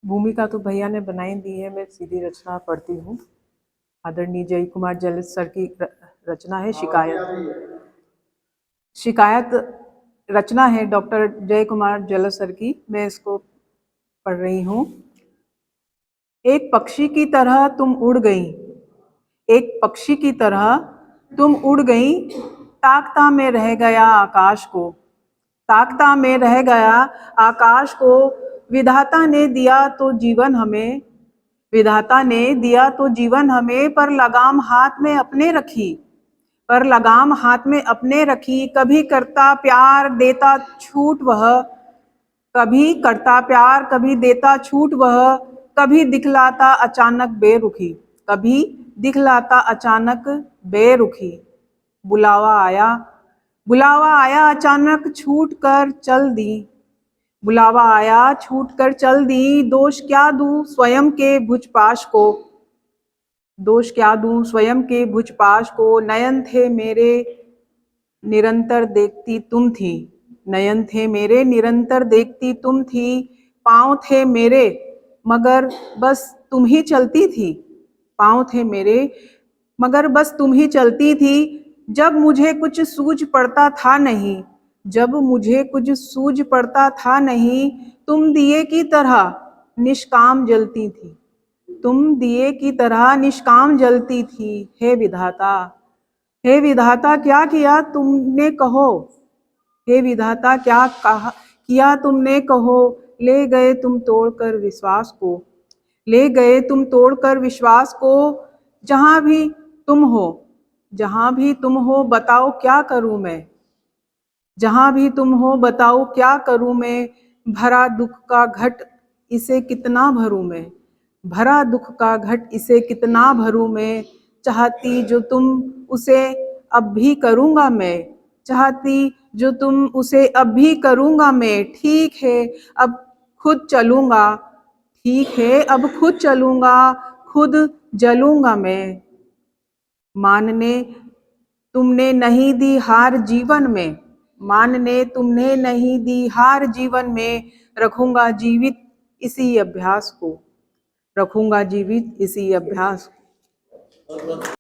भूमिका तो भैया ने बनाई दी है, मैं सीधी रचना पढ़ती हूँ। आदरणीय जय कुमार जल सर की रचना है शिकायत। शिकायत रचना है डॉक्टर जय कुमार जल सर की, मैं इसको पढ़ रही हूँ। एक पक्षी की तरह तुम उड़ गई, एक पक्षी की तरह तुम उड़ गई, ताकता में रह गया आकाश को, ताकता में रह गया आकाश को। विधाता ने दिया तो जीवन हमें, विधाता ने दिया तो जीवन हमें, पर लगाम हाथ में अपने रखी, पर लगाम हाथ में अपने रखी। कभी करता प्यार देता छूट वह, कभी करता प्यार कभी देता छूट वह, कभी दिखलाता अचानक बेरुखी, कभी दिखलाता अचानक बेरुखी। बुलावा आया, बुलावा आया अचानक छूट कर चल दी, बुलावा आया छूट कर चल दी। दोष क्या दूं स्वयं के भुजपाश को, दोष क्या दूं स्वयं के भुजपाश को। नयन थे मेरे निरंतर देखती तुम थी, नयन थे मेरे निरंतर देखती तुम थी। पाँव थे मेरे मगर बस तुम ही चलती थी, पाँव थे मेरे मगर बस तुम ही चलती थी। जब मुझे कुछ सूझ पड़ता था नहीं, जब मुझे कुछ सूझ पड़ता था नहीं, तुम दिए की तरह निष्काम जलती थी, तुम दिए की तरह निष्काम जलती थी। हे विधाता, हे विधाता क्या किया तुमने कहो, हे विधाता क्या कहा किया तुमने कहो। ले गए तुम तोड़कर विश्वास को, ले गए तुम तोड़कर विश्वास को। जहां भी तुम हो, जहां भी तुम हो बताओ क्या करूं मैं, जहां भी तुम हो बताओ क्या करूं मैं। भरा दुख का घट इसे कितना भरूं मैं, भरा दुख का घट इसे कितना भरूं मैं। चाहती जो तुम उसे अब भी करूंगा मैं, चाहती जो तुम उसे अब भी करूंगा मैं। ठीक है अब खुद चलूंगा, ठीक है अब खुद चलूंगा, खुद जलूंगा मैं। मानने तुमने नहीं दी हार जीवन में, मानने तुमने नहीं दी हार जीवन में। रखूंगा जीवित इसी अभ्यास को, रखूंगा जीवित इसी अभ्यास को।